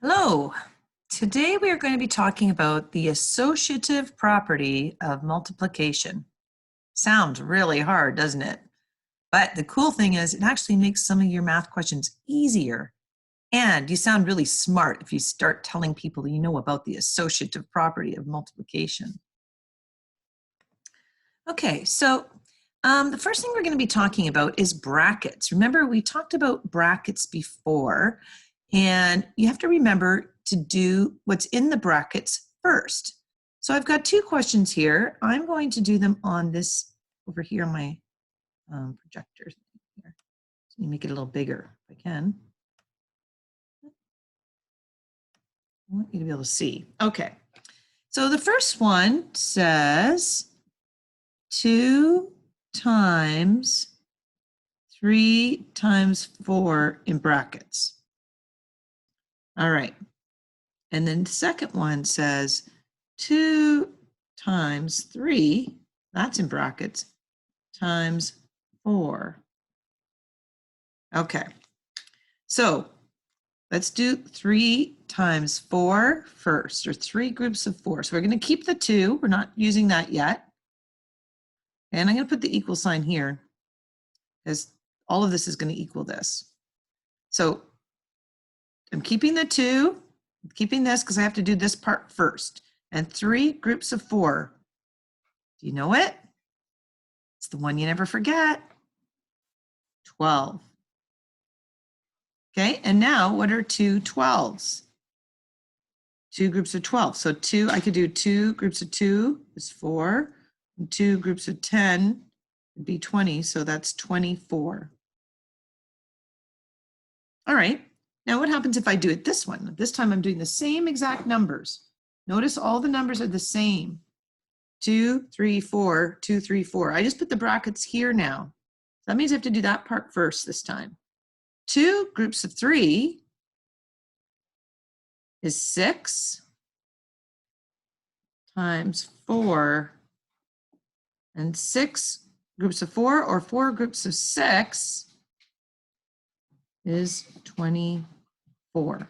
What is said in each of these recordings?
Hello. Today we are going to be talking about the associative property of multiplication. Sounds really hard, doesn't it? But the cool thing is it actually makes some of your math questions easier. And you sound really smart if you start telling people you know about the associative property of multiplication. Okay, so the first thing we're going to be talking about is brackets. Remember, we talked about brackets before, and you have to remember to do what's in the brackets first. So I've got two questions here. I'm going to do them on this over here on my projector. Here. So let me make it a little bigger if I can. I want you to be able to see. Okay. So the first one says 2 times 3 times 4 in brackets. All right. And then the second one says 2 times 3, that's in brackets, times 4. Okay. So let's do 3 times 4 first, or 3 groups of 4. So we're going to keep the 2. We're not using that yet. And I'm going to put the equal sign here because all of this is going to equal this. So I'm keeping the 2, I'm keeping this because I have to do this part first. And 3 groups of 4. Do you know it? It's the one you never forget. 12. Okay, and now what are 2 12s? 2 groups of 12. So 2, I could do 2 groups of 2 is 4. And 2 groups of 10 would be 20, so that's 24. All right, now what happens if I do it this one? This time I'm doing the same exact numbers. Notice all the numbers are the same. 2, 3, 4, 2, 3, 4. I just put the brackets here now. That means I have to do that part first this time. 2 groups of 3 is 6 times 4, and 6 groups of 4 or 4 groups of 6 is 24.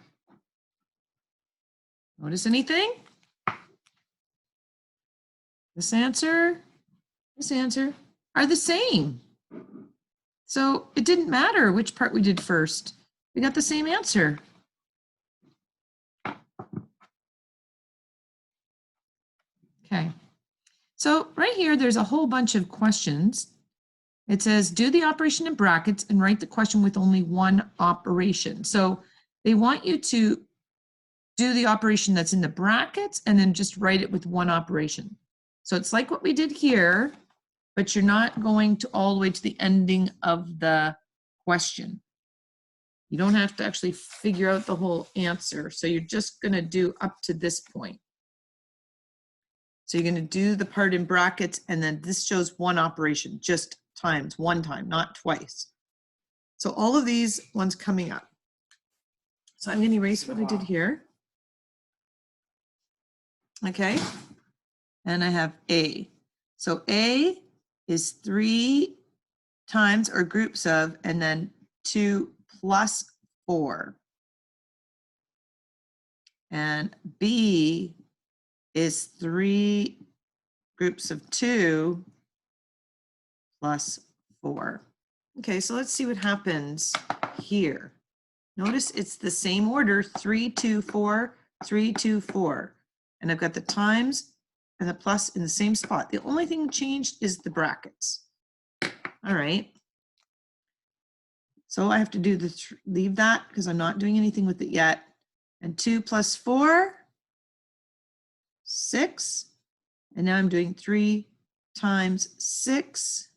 Notice anything? This answer are the same. So it didn't matter which part we did first. We got the same answer. Okay. So right here, there's a whole bunch of questions. It says, do the operation in brackets and write the question with only one operation. So they want you to do the operation that's in the brackets and then just write it with one operation. So it's like what we did here, but you're not going to all the way to the ending of the question. You don't have to actually figure out the whole answer. So you're just going to do up to this point. So you're going to do the part in brackets, and then this shows one operation, just times, one time, not twice. So all of these ones coming up. So I'm going to erase what I did here. Okay. And I have A. So A is 3 times or groups of, and then 2 plus 4. And B is 3 groups of 2 plus 4. Okay, so let's see what happens here. Notice it's the same order, 3, 2, 4, 3, 2, 4. And I've got the times and the plus in the same spot. The only thing changed is the brackets. All right. So I have to do leave that because I'm not doing anything with it yet. And 2 plus 4, 6. And now I'm doing 3 times 6.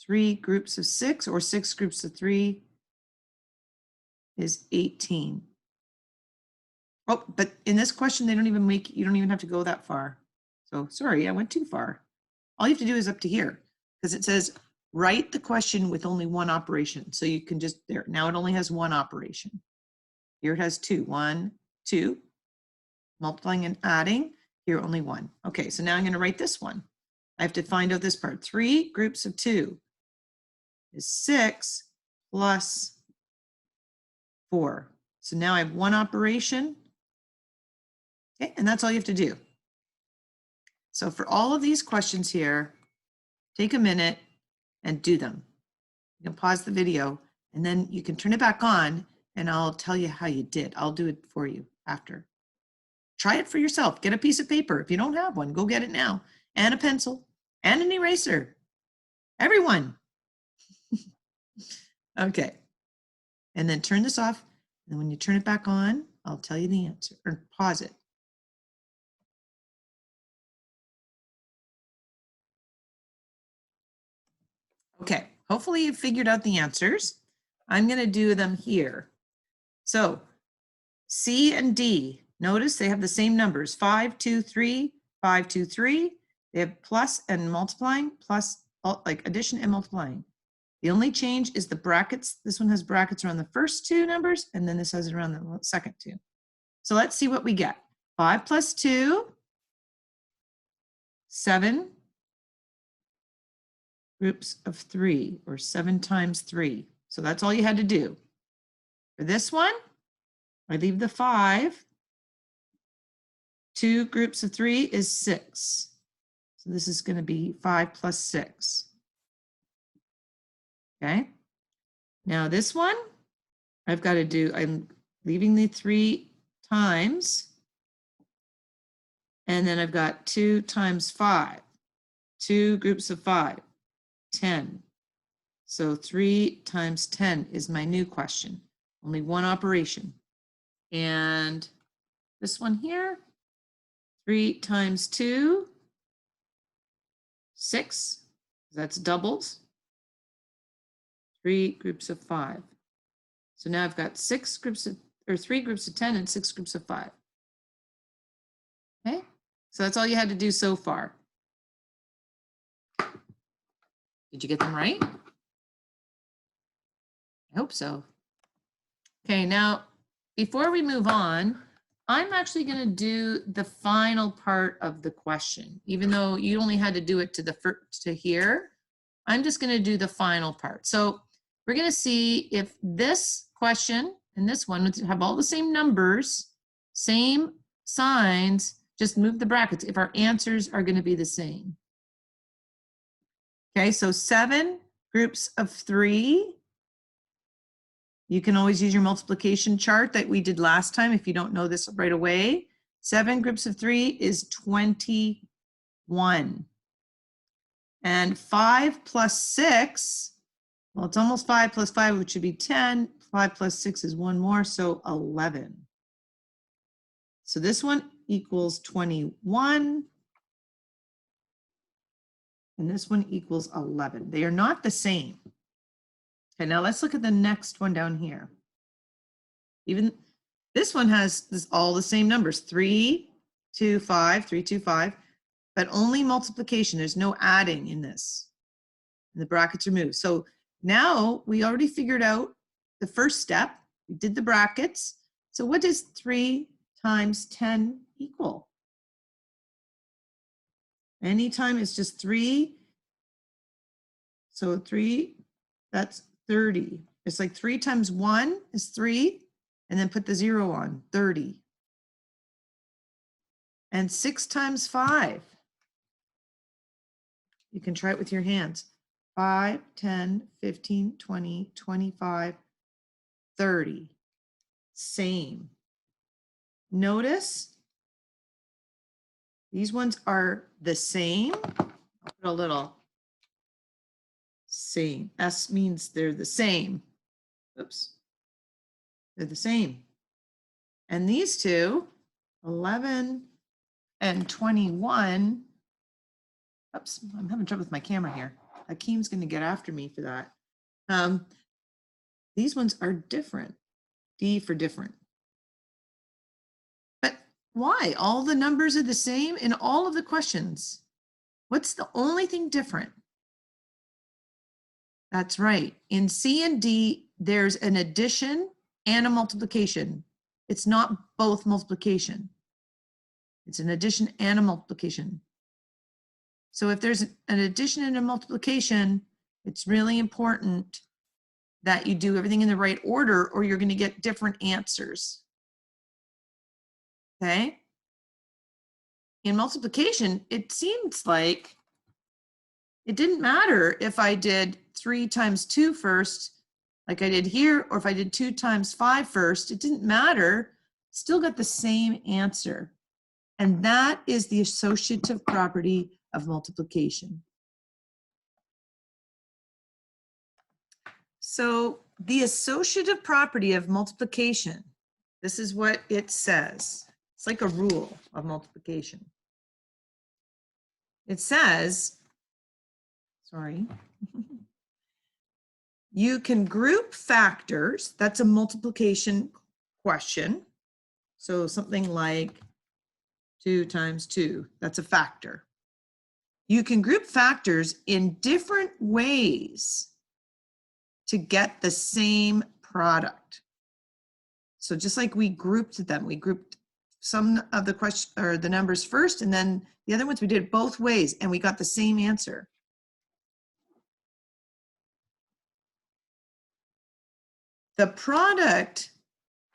3 groups of 6 or 6 groups of 3 is 18. Oh, but in this question, they don't even you don't even have to go that far. So sorry, I went too far. All you have to do is up to here because it says write the question with only one operation. So you can just, there, now it only has one operation. Here it has 2, 1, 2, multiplying and adding, here only 1. Okay, so now I'm going to write this one. I have to find out this part. 3 groups of 2 is 6 plus 4. So now I have one operation. Okay, and that's all you have to do. So for all of these questions here, take a minute and do them. You can pause the video and then you can turn it back on and I'll tell you how you did. I'll do it for you after. Try it for yourself. Get a piece of paper. If you don't have one, go get it now. And a pencil and an eraser. Everyone. Okay. And then turn this off. And when you turn it back on, I'll tell you the answer, or pause it. Okay, hopefully you figured out the answers. I'm going to do them here. So C and D, notice they have the same numbers, 5, 2, 3, 5, 2, 3. They have plus and multiplying, plus like addition and multiplying. The only change is the brackets. This one has brackets around the first two numbers, and then this has it around the second two. So let's see what we get. 5 plus 2, 7 groups of 3, or 7 times 3. So that's all you had to do. For this one, I leave the 5. 2 groups of 3 is 6. So this is going to be 5 plus 6. Okay. Now this one, I've got to do, I'm leaving the 3 times, and then I've got 2 times 5. 2 groups of 5, 10. So 3 times 10 is my new question. Only one operation. And this one here, 3 times 2, 6. That's doubles. 3 groups of 5. So now I've got 6 groups of, or 3 groups of 10 and 6 groups of 5. Okay, so that's all you had to do so far. Did you get them right? I hope so. Okay, now before we move on, I'm actually going to do the final part of the question. Even though you only had to do it to the first to here, I'm just going to do the final part. So we're going to see if this question and this one have all the same numbers, same signs, just move the brackets, if our answers are going to be the same. Okay, so 7 groups of 3. You can always use your multiplication chart that we did last time if you don't know this right away. 7 groups of 3 is 21. And 5 plus 6, well, it's almost 5 plus 5, which should be 10. 5 plus 6 is one more, so 11. So this one equals 21. And this one equals 11. They are not the same. Okay, now let's look at the next one down here. Even this one has all the same numbers, 3, 2, 5, 3, 2, 5, but only multiplication. There's no adding in this. And the brackets are moved. So now we already figured out the first step. We did the brackets. So what does 3 times 10 equal? Anytime it's just 3. So 3, that's 30. It's like 3 times 1 is 3, and then put the 0 on, 30. And 6 times 5. You can try it with your hands. 5, 10, 15, 20, 25, 30. Same. Notice these ones are the same. I'll put a little same. S means they're the same. Oops. They're the same. And these two, 11 and 21. Oops, I'm having trouble with my camera here. Akeem's going to get after me for that. These ones are different. D for different. But why? All the numbers are the same in all of the questions. What's the only thing different? That's right. In C and D, there's an addition and a multiplication. It's not both multiplication. It's an addition and a multiplication. So if there's an addition and a multiplication, it's really important that you do everything in the right order, or you're going to get different answers. Okay? In multiplication, it seems like it didn't matter if I did 3 times 2 first, like I did here, or if I did 2 times 5 first. It didn't matter. Still got the same answer. And that is the associative property of multiplication. So the associative property of multiplication, this is what it says. It's like a rule of multiplication. It says, sorry, you can group factors. That's a multiplication question. So something like 2 times 2, that's a factor. You can group factors in different ways to get the same product. So just like we grouped them, we grouped some of the question or the numbers first, and then the other ones we did both ways, and we got the same answer. The product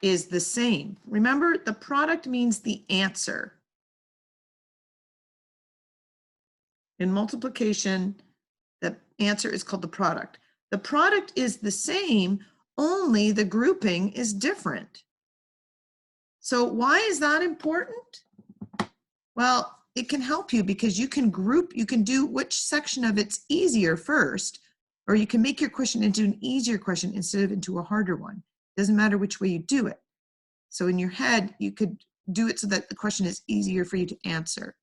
is the same. Remember, the product means the answer. In multiplication, the answer is called the product. The product is the same, only the grouping is different. So why is that important? Well, it can help you because you can group, you can do which section of it's easier first, or you can make your question into an easier question instead of into a harder one. It doesn't matter which way you do it. So in your head, you could do it so that the question is easier for you to answer.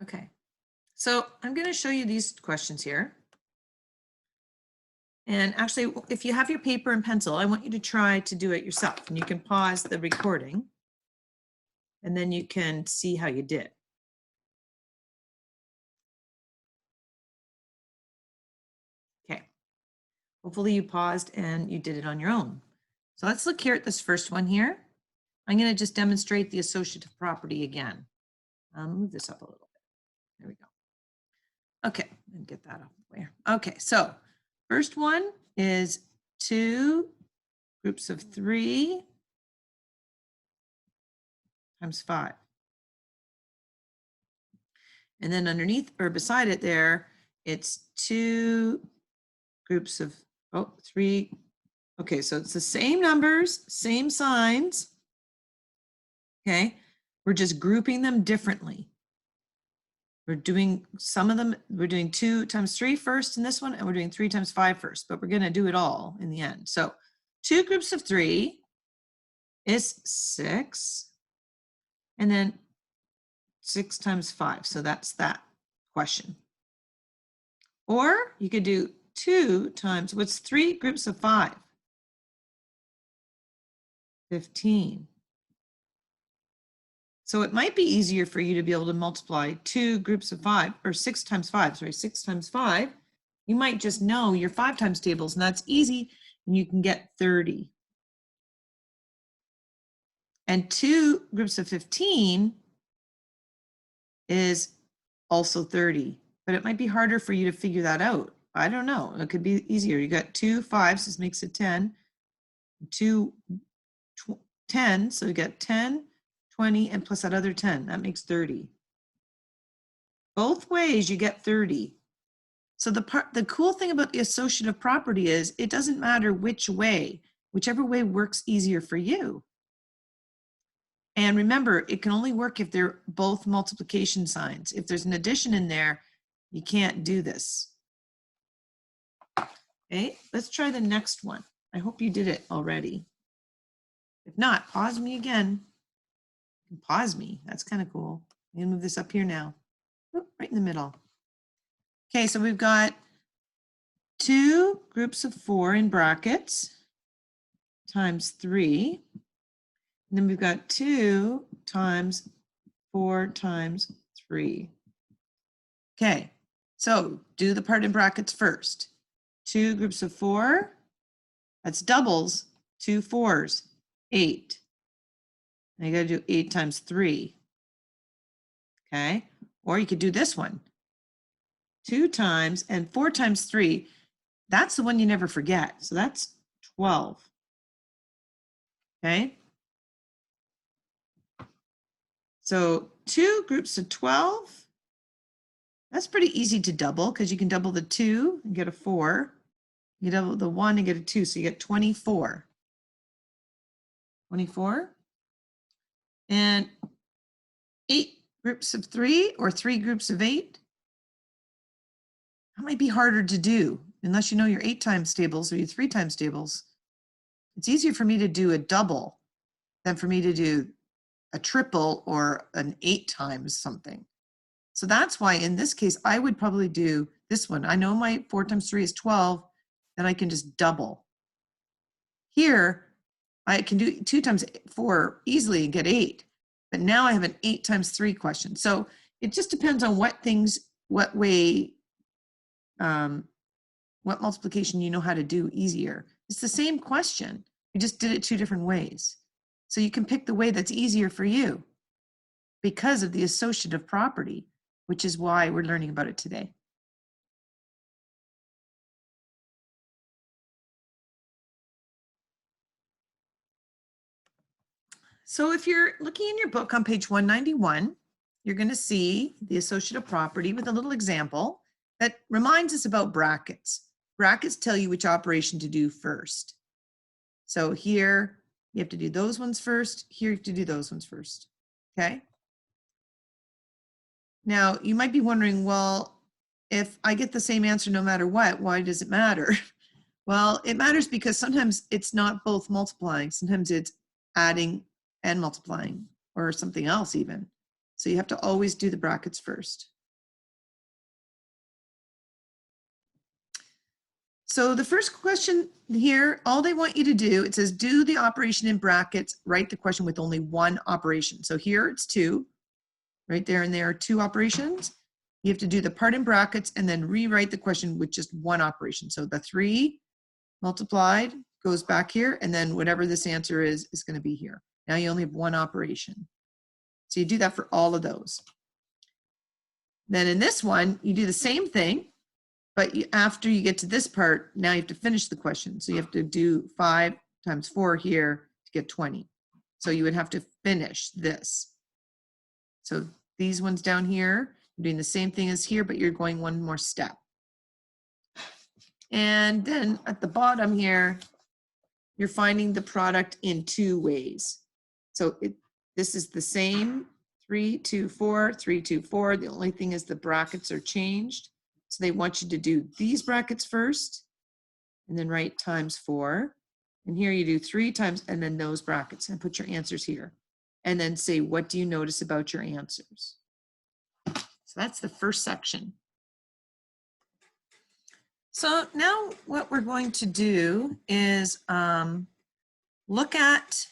Okay, so I'm going to show you these questions here. And actually, if you have your paper and pencil, I want you to try to do it yourself. And you can pause the recording, and then you can see how you did. Okay, hopefully you paused and you did it on your own. So let's look here at this first one here. I'm going to just demonstrate the associative property again. Move this up a little bit. There we go. Okay, and get that off the way. Okay, so first one is 2 groups of 3 times 5. And then underneath or beside it there, it's 2 groups of, 3. Okay, so it's the same numbers, same signs. Okay, we're just grouping them differently. We're doing some of them, we're doing 2 times 3 first in this one, and we're doing 3 times 5 first, but we're going to do it all in the end. So 2 groups of 3 is 6, and then 6 times 5. So that's that question. Or you could do 2 times, what's 3 groups of 5? 15. So it might be easier for you to be able to multiply 2 groups of 5, or 6 times 5, sorry, 6 times 5. You might just know your 5 times tables, and that's easy, and you can get 30. And 2 groups of 15 is also 30, but it might be harder for you to figure that out. I don't know, it could be easier. You got 2 5s, this makes it 10, 2 10, so you get 10, 20, and plus that other 10, that makes 30. Both ways you get 30. So the cool thing about the associative property is it doesn't matter which way, whichever way works easier for you. And remember, it can only work if they're both multiplication signs. If there's an addition in there, you can't do this. Okay, let's try the next one. I hope you did it already. If not, pause me again. Pause me, that's kind of cool. I'm gonna move this up here now. Oop, right in the middle. Okay, so we've got 2 groups of 4 in brackets times 3. And then we've got 2 times 4 times 3. Okay, so do the part in brackets first. 2 groups of 4, that's doubles, 2 4s. 8. Now you got to do 8 times 3. Okay. Or you could do this one. 2 times and 4 times 3. That's the one you never forget. So that's 12. Okay. So 2 groups of 12. That's pretty easy to double because you can double the 2 and get a 4. You double the 1 and get a 2. So you get 24. 24. And 8 groups of 3 or 3 groups of 8. That might be harder to do unless you know your 8 times tables or your 3 times tables. It's easier for me to do a double than for me to do a triple or an 8 times something. So that's why in this case, I would probably do this one. I know my 4 times 3 is 12, then I can just double. Here, I can do 2 times 4 easily and get 8, but now I have an 8 times 3 question. So it just depends on what way, what multiplication you know how to do easier. It's the same question. We just did it 2 different ways. So you can pick the way that's easier for you because of the associative property, which is why we're learning about it today. So if you're looking in your book on page 191, you're going to see the associative property with a little example that reminds us about brackets. Brackets tell you which operation to do first. So here you have to do those ones first. Here you have to do those ones first. Okay. Now you might be wondering, well, if I get the same answer no matter what, why does it matter? Well, it matters because sometimes it's not both multiplying. Sometimes it's adding and multiplying or something else even. So you have to always do the brackets first. So the first question here, all they want you to do, it says do the operation in brackets, write the question with only one operation. So here it's 2, right there and there are 2 operations. You have to do the part in brackets and then rewrite the question with just one operation. So the 3 multiplied goes back here, and then whatever this answer is going to be here. Now you only have one operation. So you do that for all of those. Then in this one, you do the same thing, but after you get to this part, now you have to finish the question. So you have to do 5 times 4 here to get 20. So you would have to finish this. So these ones down here, you're doing the same thing as here, but you're going one more step. And then at the bottom here, you're finding the product in 2 ways. So this is the same 3, 2, 4, 3, 2, 4. The only thing is the brackets are changed. So they want you to do these brackets first and then write times 4. And here you do 3 times and then those brackets and put your answers here. And then say, what do you notice about your answers? So that's the first section. So now what we're going to do is look at,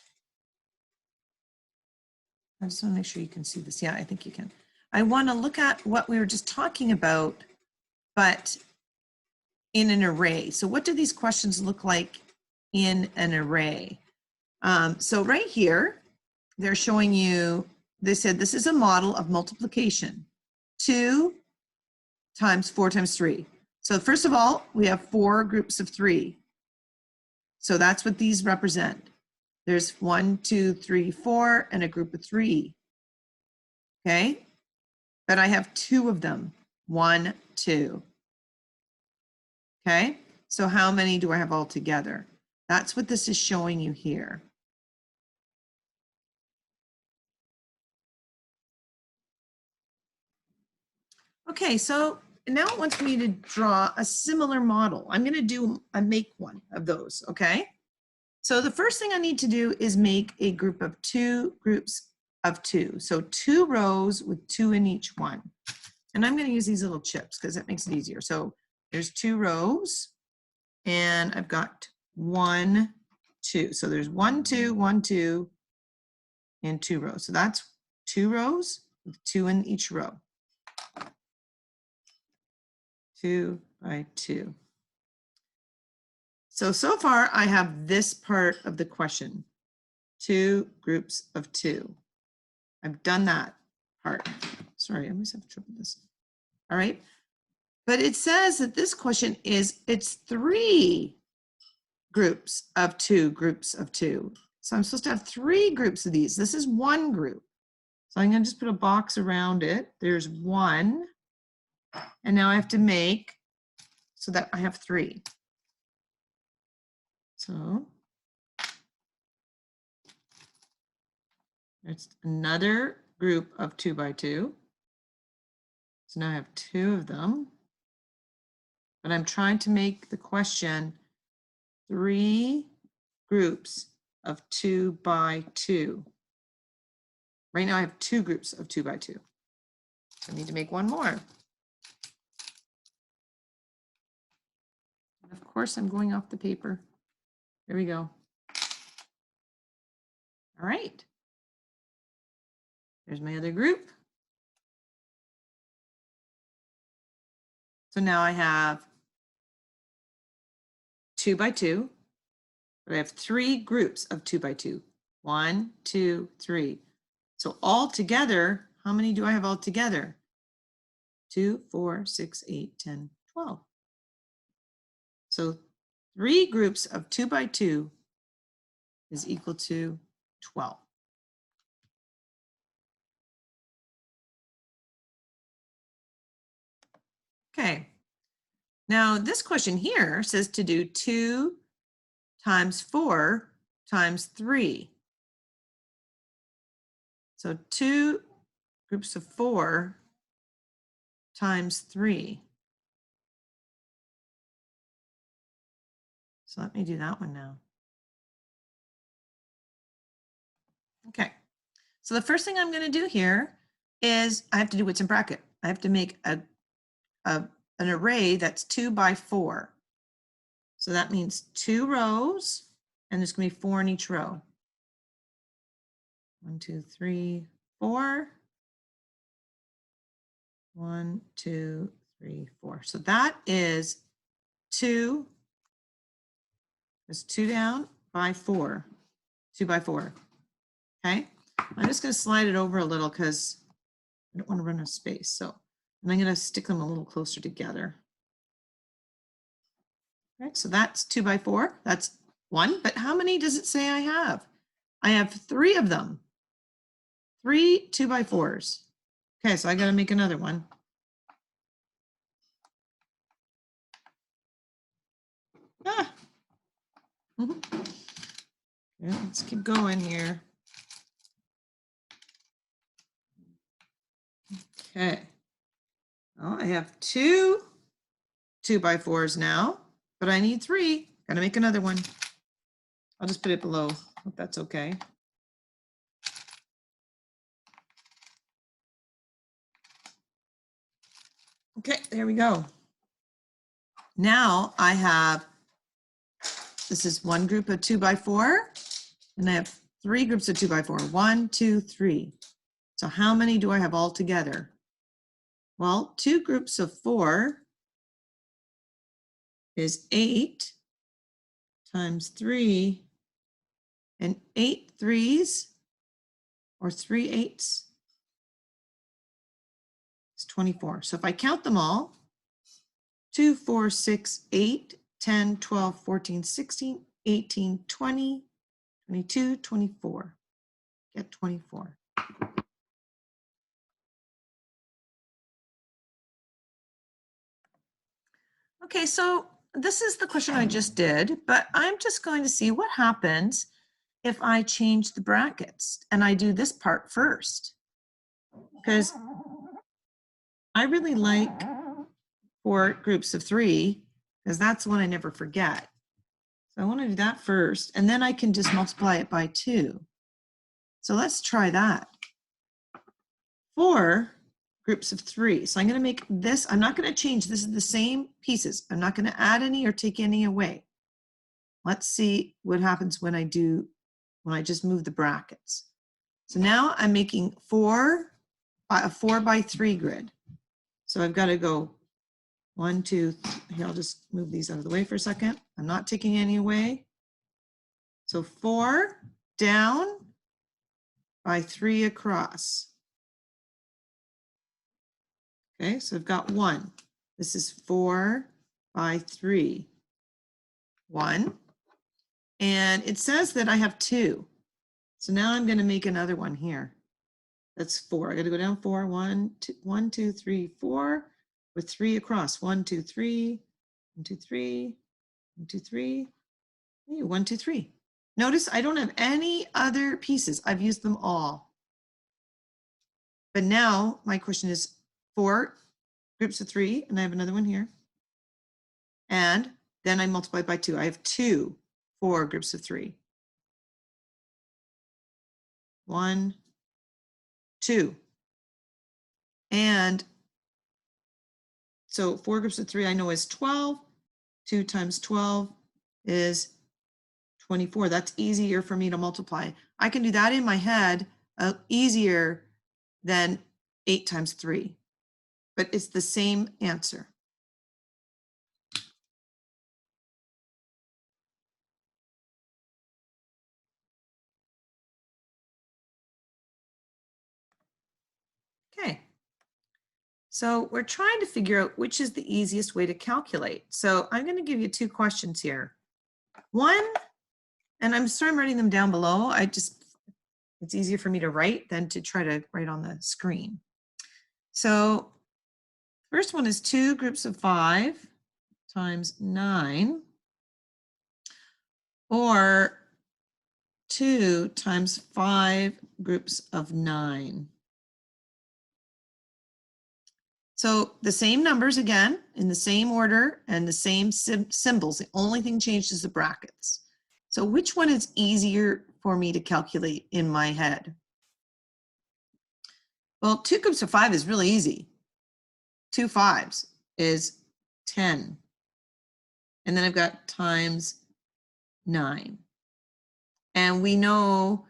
I just want to make sure you can see this. Yeah, I think you can. I want to look at what we were just talking about, but in an array. So what do these questions look like in an array? So right here, they're showing you, they said this is a model of multiplication. 2 times 4 times 3. So first of all, we have 4 groups of 3. So that's what these represent. There's 1, 2, 3, 4, and a group of 3. Okay? But I have 2 of them. 1, 2. Okay? So how many do I have altogether? That's what this is showing you here. Okay, so now it wants me to draw a similar model. I'm going to make one of those, okay? So the first thing I need to do is make a group of 2 groups of 2. So 2 rows with 2 in each one. And I'm going to use these little chips because that makes it easier. So there's 2 rows and I've got 1, 2. So there's 1, 2, 1, 2, and 2 rows. So that's 2 rows with 2 in each row. 2 by 2. So far I have this part of the question. 2 groups of 2. I've done that part. Sorry, I always have trouble with this. All right. But it says that this question it's 3 groups of 2 groups of 2. So I'm supposed to have 3 groups of these. This is 1 group. So I'm going to just put a box around it. There's 1. And now I have to make so that I have 3. So it's another group of 2 by 2. So now I have 2 of them. But I'm trying to make the question 3 groups of 2 by 2. Right now I have 2 groups of 2 by 2. So I need to make 1 more. And of course, I'm going off the paper. There we go. All right. There's my other group. So now I have 2 by 2, but I have 3 groups of 2 by 2. 1, 2, 3. So all together, how many do I have all together? 2, 4, 6, 8, 10, 12. So 3 groups of 2 by 2 is equal to 12. Okay. Now this question here says to do 2 times 4 times 3. So 2 groups of 4 times 3. So let me do that one now. Okay. So the first thing I'm going to do here is I have to do what's in bracket. I have to make an array that's 2 by 4. So that means 2 rows, and there's going to be 4 in each row. 1, 2, 3, 4. 1, 2, 3, 4. So that is 2. There's 2 down by 4. 2 by 4. Okay. I'm just going to slide it over a little because I don't want to run out of space. So I'm going to stick them a little closer together. Right, so that's 2 by 4. That's 1. But how many does it say I have? I have 3 of them. 3 2 by 4s. Okay, so I got to make another one. Ah. Yeah, let's keep going here. Okay. Well, I have 2 2 by 4s now, but I need 3. Got to make another one. I'll just put it below. Hope that's okay. Okay, there we go. Now I have, this is 1 group of 2 by 4, and I have 3 groups of 2 by 4. 1, 2, 3. So how many do I have all together? Well, 2 groups of 4 is 8 times 3, and 8 3s, or 3 8s, is 24. So if I count them all, 2, 4, 6, 8, 10, 12, 14, 16, 18, 20, 22, 24. Get 24. Okay, so this is the question I just did, but I'm just going to see what happens if I change the brackets and I do this part first. Because I really like 4 groups of 3, because that's the one I never forget. So I want to do that first, and then I can just multiply it by 2. So let's try that. 4 groups of 3. So I'm going to make this, I'm not going to change, this is the same pieces. I'm not going to add any or take any away. Let's see what happens when I just move the brackets. So now I'm making a 4 by 3 grid. So I've got to go 1, 2, 3. Here, I'll just move these out of the way for a second. I'm not taking any away. So 4 down by 3 across. Okay, so I've got 1. This is 4 by 3. 1. And it says that I have 2. So now I'm going to make another one here. That's 4. I got to go down 4. 1, 2, 3, 4 with 3 across. 1, 2, 3, 1, 2, 3, 1, 2, 3, 1, 2, 3. Notice I don't have any other pieces. I've used them all. But now my question is 4 groups of 3, and I have another one here. And then I multiply by 2. I have 4 groups of 3. 1, 2. And so 4 groups of 3 I know is 12. 2 times 12 is 24. That's easier for me to multiply. I can do that in my head easier than 8 times 3. But it's the same answer. Okay. So we're trying to figure out which is the easiest way to calculate. So I'm going to give you 2 questions here. One, and I'm sorry I'm writing them down below. It's easier for me to write than to try to write on the screen. So first one is 2 groups of 5 times 9, or 2 times 5 groups of 9. So the same numbers again, in the same order and the same symbols. The only thing changed is the brackets. So which one is easier for me to calculate in my head? Well, 2 groups of 5 is really easy. 2 5s is 10. And then I've got times 9. And we know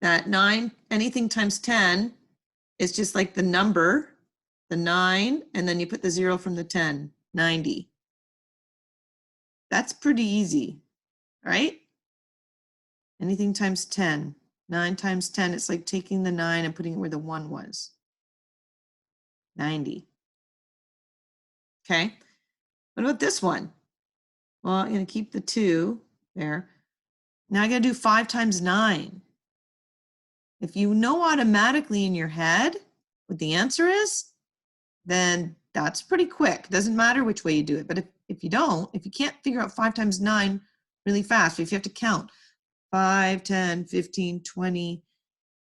that 9, anything times 10 is just like the number, the 9, and then you put the 0 from the 10, 90. That's pretty easy, right? Anything times 10, 9 times 10, it's like taking the 9 and putting it where the 1 was. 90. Okay, what about this one? Well, I'm going to keep the 2 there. Now I got to do 5 times 9. If you know automatically in your head what the answer is, then that's pretty quick. Doesn't matter which way you do it. But if you don't, if you can't figure out 5 times 9 really fast, if you have to count 5, 10, 15, 20,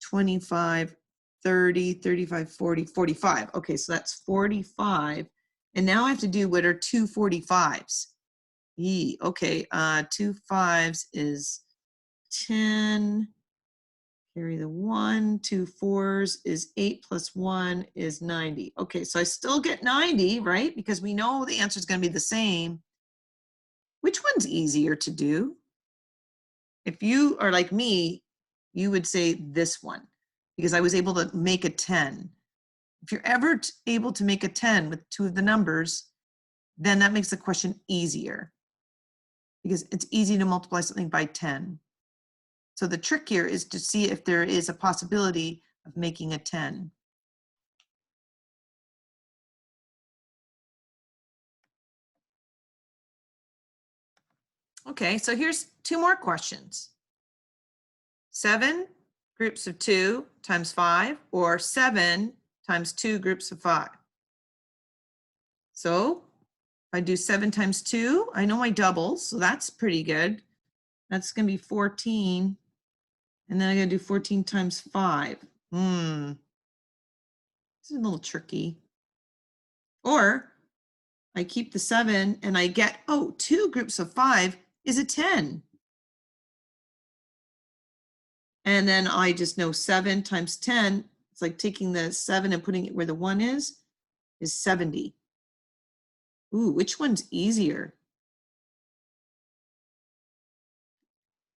25, 30, 35, 40, 45. Okay, so that's 45. And now I have to do what are 2 45s. Okay, 2 5s is 10. Carry the 1, 2 4s is 8 plus 1 is 90. Okay, so I still get 90, right? Because we know the answer is going to be the same. Which one's easier to do? If you are like me, you would say this one, because I was able to make a 10. If you're ever able to make a 10 with 2 of the numbers, then that makes the question easier, because it's easy to multiply something by 10. So the trick here is to see if there is a possibility of making a 10. Okay, so here's 2 more questions. 7 groups of 2 times 5, or 7 times 2 groups of 5. So if I do 7 times 2, I know my doubles, so that's pretty good. That's going to be 14. And then I got to do 14 times 5. This is a little tricky. Or I keep the 7 and I get, 2 groups of 5 is a 10. And then I just know 7 times 10, it's like taking the 7 and putting it where the 1 is 70. Ooh, which one's easier?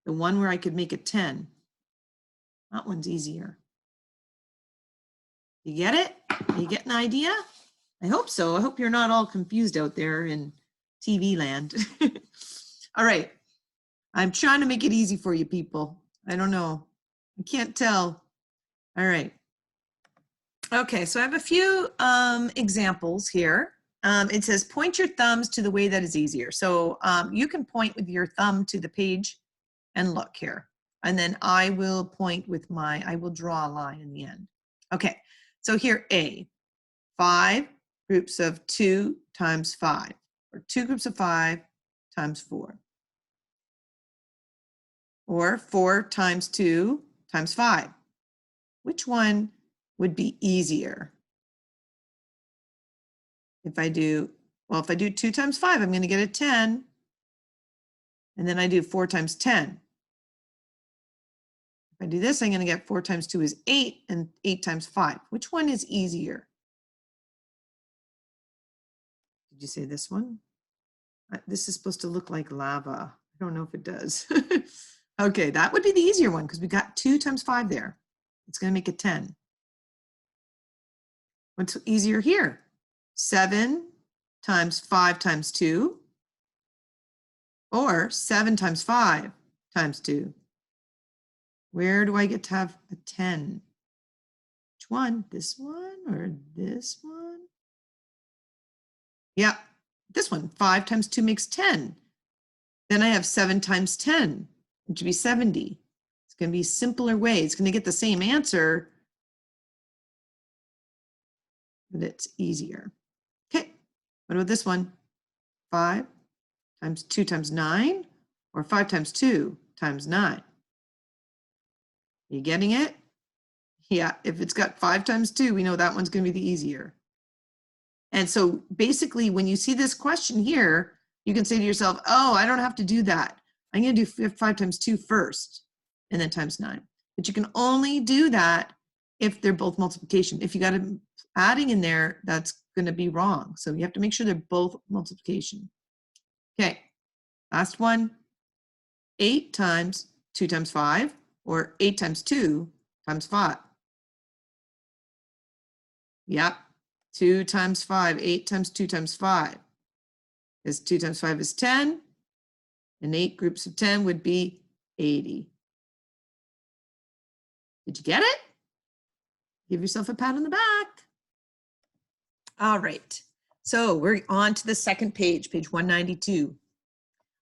The one where I could make a 10. That one's easier. You get it? You get an idea? I hope so. I hope you're not all confused out there in TV land. All right. I'm trying to make it easy for you people. I don't know. I can't tell. All right. Okay, so I have a few examples here. It says point your thumbs to the way that is easier. So you can point with your thumb to the page and look here. And then I will point with I will draw a line in the end. Okay, so here A, 5 groups of 2 times 5, or 2 groups of 5 times 4. Or 4 times 2 times 5. Which one would be easier? If I do, well, if I do 2 times 5, I'm going to get a 10. And then I do 4 times 10. If I do this, I'm going to get 4 times 2 is 8, and 8 times 5. Which one is easier? Did you say this one? This is supposed to look like lava. I don't know if it does. Okay, that would be the easier one because we got 2 times 5 there. It's going to make it 10. What's easier here? 7 times 5 times 2, or 7 times 5 times 2. Where do I get to have a 10? Which one? This one or this one? Yeah, this one. 5 times 2 makes 10. Then I have 7 times 10, which would be 70. It's going to be a simpler way. It's going to get the same answer, but it's easier. Okay, what about this one? 5 times 2 times 9, or 5 times 2 times 9? You getting it? Yeah, if it's got 5 times 2, we know that one's going to be the easier. And so basically, when you see this question here, you can say to yourself, oh, I don't have to do that. I'm going to do 5 times 2 first, and then times 9. But you can only do that if they're both multiplication. If you got them adding in there, that's going to be wrong. So you have to make sure they're both multiplication. Okay, last one. 8 times 2 times 5, or 8 times 2 times 5. Yep, 2 times 5, 8 times 2 times 5. Because 2 times 5 is 10, and 8 groups of 10 would be 80. Did you get it? Give yourself a pat on the back. All right, so we're on to the second page, page 192.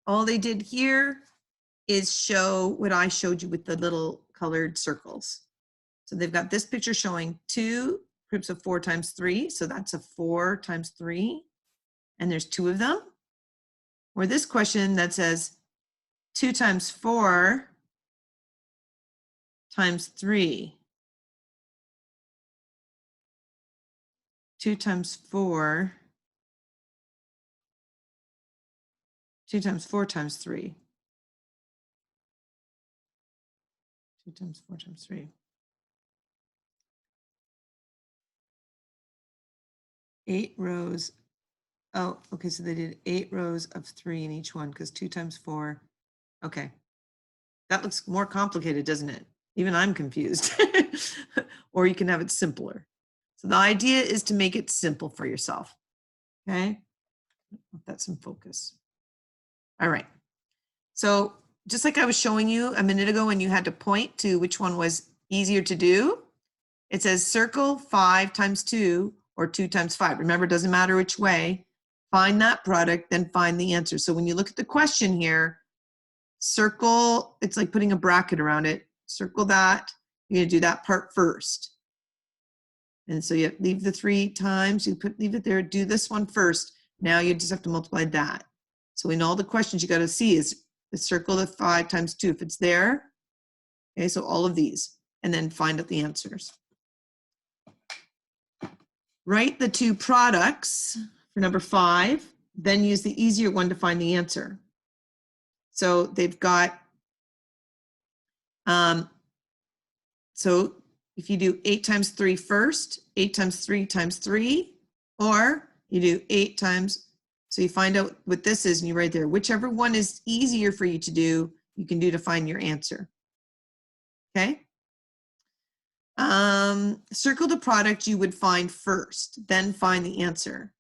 All they did here is show what I showed you with the little colored circles. So they've got this picture showing 2 groups of 4 times 3. So that's a 4 times 3. And there's 2 of them. Or this question that says 2 times 4 times 3. 2 times 4. 2 times 4 times 3. 2 times 4 times 3. 8 rows. Oh, okay, so they did 8 rows of 3 in each one because 2 times 4. Okay, that looks more complicated, doesn't it? Even I'm confused. Or you can have it simpler. So the idea is to make it simple for yourself. Okay, that's some focus. All right, so just like I was showing you a minute ago when you had to point to which one was easier to do, it says circle 5 times 2 or 2 times 5. Remember, it doesn't matter which way. Find that product, then find the answer. So when you look at the question here, circle, it's like putting a bracket around it. Circle that. You're going to do that part first. And so you leave the 3 times, leave it there, do this one first. Now you just have to multiply that. So in all the questions you got to see is the circle the 5 times 2 if it's there. Okay, so all of these, and then find out the answers. Write the 2 products for number 5, then use the easier one to find the answer. So they've got, so if you do 8 times 3 first, 8 times 3 times 3, or you do 8 times, so you find out what this is and you write there. Whichever one is easier for you to do, you can do to find your answer. Okay? Circle the product you would find first, then find the answer.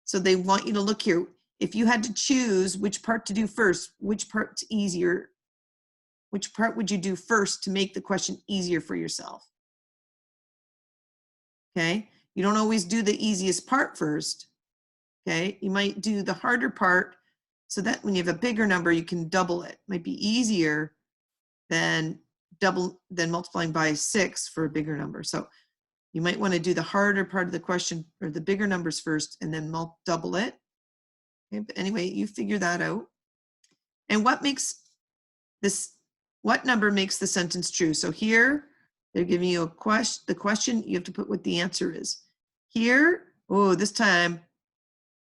So they want you to look here. If you had to choose which part to do first, which part's easier, which part would you do first to make the question easier for yourself? Okay, you don't always do the easiest part first. Okay, you might do the harder part so that when you have a bigger number, you can double it. Might be easier than multiplying by 6 for a bigger number. So you might want to do the harder part of the question or the bigger numbers first and then double it. Okay, but anyway, you figure that out. And what number makes the sentence true? So here they're giving you the question, you have to put what the answer is. Here, oh, this time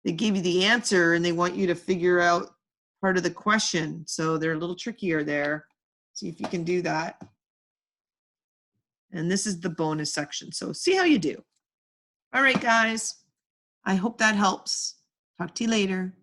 they gave you the answer and they want you to figure out part of the question. So they're a little trickier there. See if you can do that. And this is the bonus section. So see how you do. All right, guys. I hope that helps. Talk to you later.